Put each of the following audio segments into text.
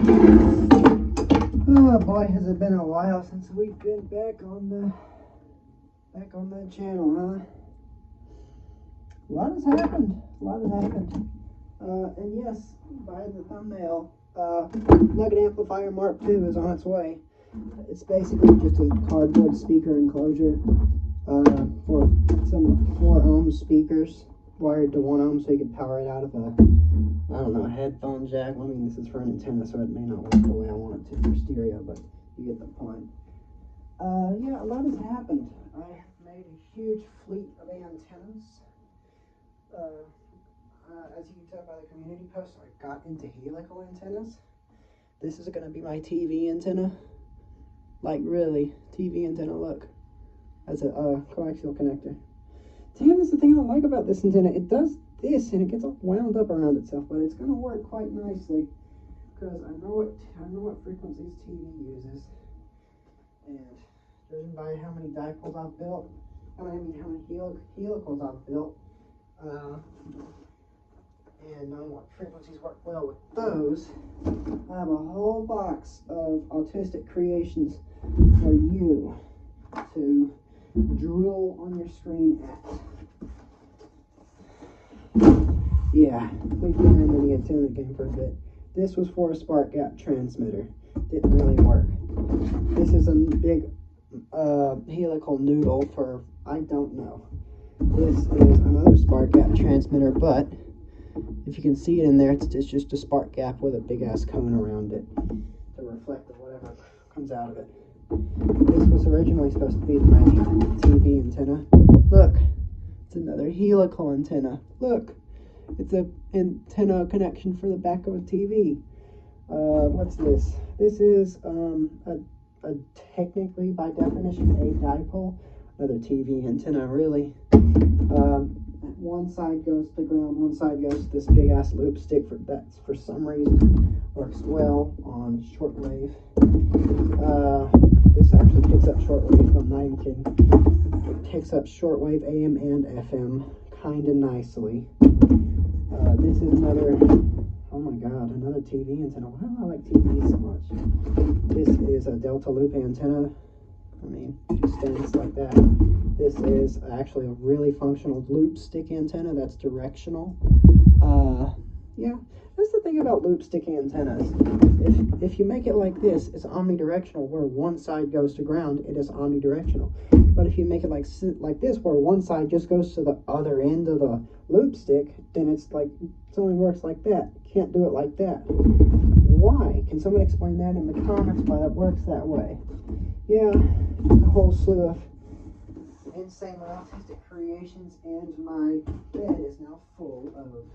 Oh boy, has it been a while since we've been back on the channel, huh? A lot has happened. And yes, by the thumbnail, Nugget Amplifier Mark II is on its way. It's basically just a cardboard speaker enclosure for some 4 ohm speakers wired to 1 ohm, so you can power it out of a headphone jack. I mean, this is for an antenna, so it may not work the way I want it to for stereo, but you get the point. Yeah, a lot has happened. I made a huge fleet of antennas. As you can tell by the community post, I got into helical antennas. This is going to be my TV antenna. Like, really, TV antenna, look. As a coaxial connector. Damn, that's the thing I don't like about this antenna. It does this, and it gets all wound up around itself, but it's going to work quite nicely, because I know what frequencies TV uses. And judging by how many dipoles I've built, how many helicals I've built, and knowing what frequencies work well with those, I have a whole box of autistic creations for you to drool on your screen at. Yeah, we've been in the antenna game for a bit. This was for a spark gap transmitter. Didn't really work. This is a big helical noodle for, I don't know. This is another spark gap transmitter, but if you can see it in there, it's just a spark gap with a big ass cone around it to reflect whatever comes out of it. This was originally supposed to be my TV antenna. Look, it's another helical antenna. Look, it's an antenna connection for the back of a TV. What's this? This is a technically, by definition, a dipole. Another TV antenna, really. One side goes to ground, one side goes to this big ass loop stick that's for some reason works well on shortwave. This actually picks up shortwave. I'm not even kidding. It picks up shortwave AM and FM kind of nicely. This is another. Oh my god, another TV antenna. Why do I like TVs so much? This is a Delta Loop antenna. I mean, just stands like that. This is actually a really functional loop stick antenna that's directional. Yeah, that's the thing about loop stick antennas. If you make it like this, it's omnidirectional. Where one side goes to ground, it is omnidirectional. But if you make it like this, where one side just goes to the other end of the loop stick, then it only works like that. Can't do it like that. Why? Can someone explain that in the comments why that works that way? Yeah, a whole slew of insane autistic creations, and my bed is now full of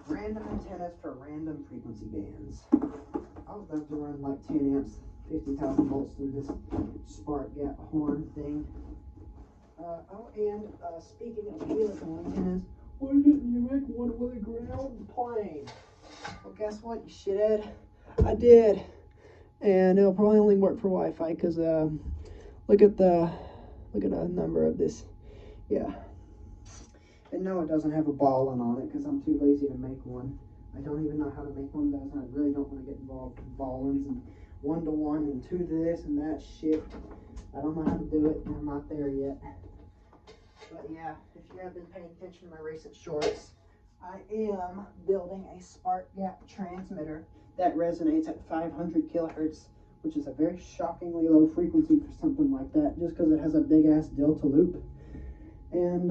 random antennas for random frequency bands. I was about to run like 10 amps, 50,000 volts through this spark gap horn thing. Speaking of helical antennas, why didn't you make one with a ground plane? Well, guess what, you shithead? I did. And it'll probably only work for Wi-Fi, because look at the number of this. Yeah. And no, it doesn't have a ballon on it, because I'm too lazy to make one. I don't even know how to make one of those, and I really don't want to get involved in ballons and 1-to-1 and 2 to this and that shit. I don't know how to do it, and I'm not there yet. But yeah, if you have been paying attention to my recent shorts, I am building a spark gap transmitter that resonates at 500 kilohertz, which is a very shockingly low frequency for something like that, just because it has a big ass delta loop. And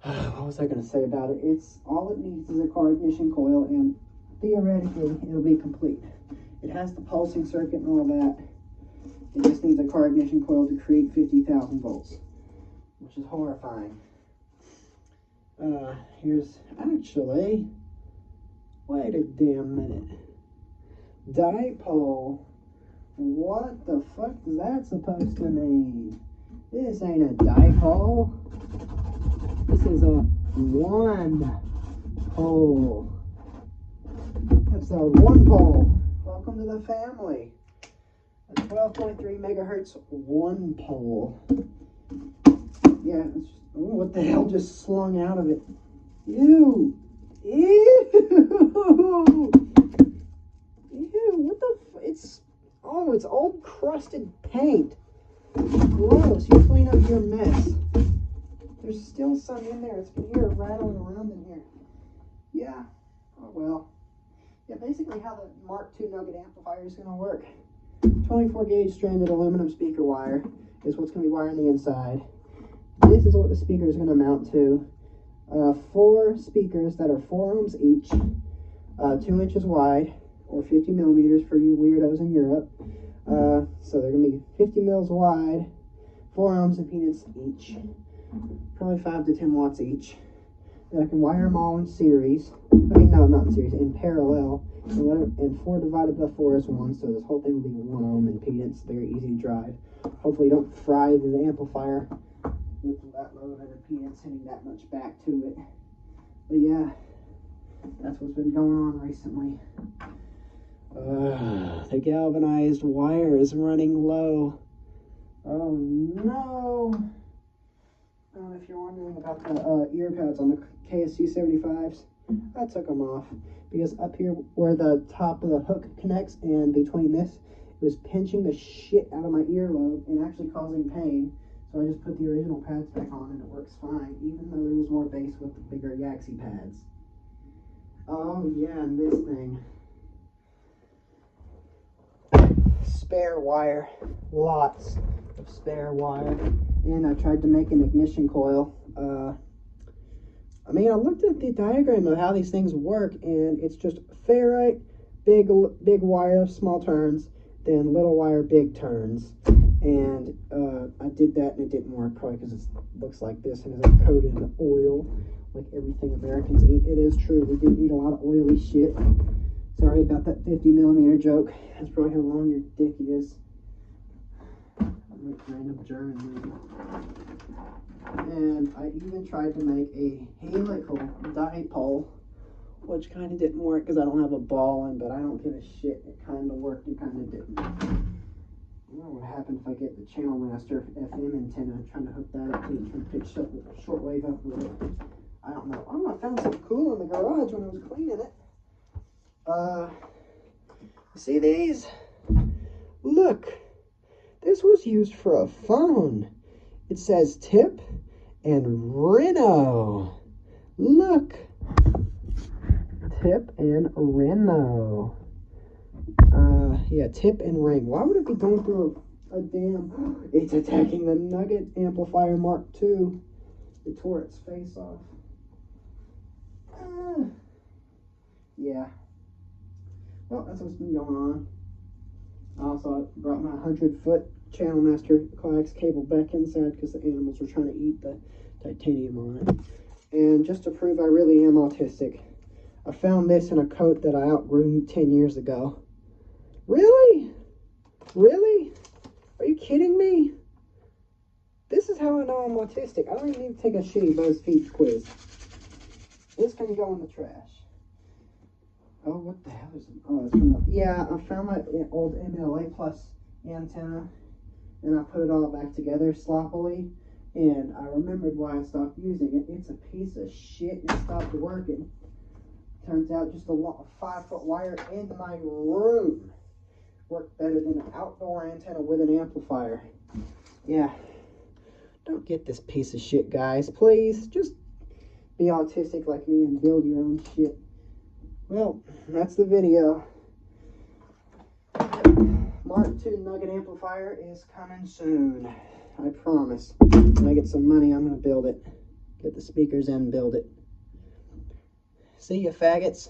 what was I going to say about it? It's all it needs is a car ignition coil, and theoretically it'll be complete. It has the pulsing circuit and all that. It just needs a car ignition coil to create 50,000 volts, which is horrifying. Here's actually, wait a damn minute. Dipole. What the fuck is that supposed to mean? This ain't a dipole. This is a one pole. That's our one pole. Welcome to the family. A 12.3 megahertz one pole. Yeah, what the hell just slung out of it? Ew! Ew! frosted paint. Gross. You clean up your mess. There's still some in there. It's been here rattling around in here. Yeah. Oh well. Yeah, basically how the Mark II Nugget amplifier is going to work. 24 gauge stranded aluminum speaker wire is what's going to be wiring the inside. This is what the speaker is going to mount to. 4 speakers that are 4 ohms each, 2 inches wide, or 50 millimeters for you weirdos in Europe. So they're going to be 50 mils wide, 4 ohms impedance each, probably 5 to 10 watts each. Then I can wire them all in series. I mean, no, not in series, in parallel. And 4 divided by 4 is 1, so this whole thing will be 1 ohm impedance. Very easy to drive. Hopefully, you don't fry the amplifier with that low of an impedance hitting that much back to it. But yeah, that's what's been going on recently. The galvanized wire is running low. Oh no! If you're wondering about the ear pads on the KSC 75s, I took them off because up here where the top of the hook connects and between this, it was pinching the shit out of my earlobe and actually causing pain. So I just put the original pads back on and it works fine, even though there was more bass with the bigger Yaxi pads. Oh yeah, and this thing. Spare wire. Lots of spare wire. And I tried to make an ignition coil. I mean, I looked at the diagram of how these things work, and it's just ferrite, big wire, small turns, then little wire, big turns. And I did that, and it didn't work, probably because it looks like this, and it's coated in oil, like everything Americans eat. It is true, we do eat a lot of oily shit. Sorry about that 50 millimeter joke. That's probably how long your dick is. Like random German movie. And I even tried to make a helical dipole, which kind of didn't work because I don't have a ball in, but I don't give a shit. It kind of worked, it kind of didn't. I don't know what happened if I get the Channel Master FM antenna, trying to hook that up to it, trying to pick shortwave up with it. I don't know. Oh, I found something cool in the garage when I was cleaning it. You see these? Look. This was used for a phone. It says Tip and Reno. Look. Tip and Reno. Yeah, tip and ring. Why would it be going through a damn... It's attacking the Nugget Amplifier Mark II. It tore its face off. Yeah. Well, that's what's been going on. Also, I brought my 100-foot Channel Master coax cable back inside because the animals were trying to eat the titanium on it. And just to prove I really am autistic, I found this in a coat that I outgrew 10 years ago. Really? Really? Are you kidding me? This is how I know I'm autistic. I don't even need to take a shitty BuzzFeed quiz. This can go in the trash. Oh, what the hell is it? Oh, it's from the... Yeah, I found my old MLA Plus antenna, and I put it all back together sloppily, and I remembered why I stopped using it. It's a piece of shit, and it stopped working. Turns out just a 5-foot wire in my room worked better than an outdoor antenna with an amplifier. Yeah. Don't get this piece of shit, guys. Please, just be autistic like me and build your own shit. Well, that's the video. Mark II Nugget Amplifier is coming soon. I promise. When I get some money, I'm going to build it. Get the speakers in and build it. See ya, faggots.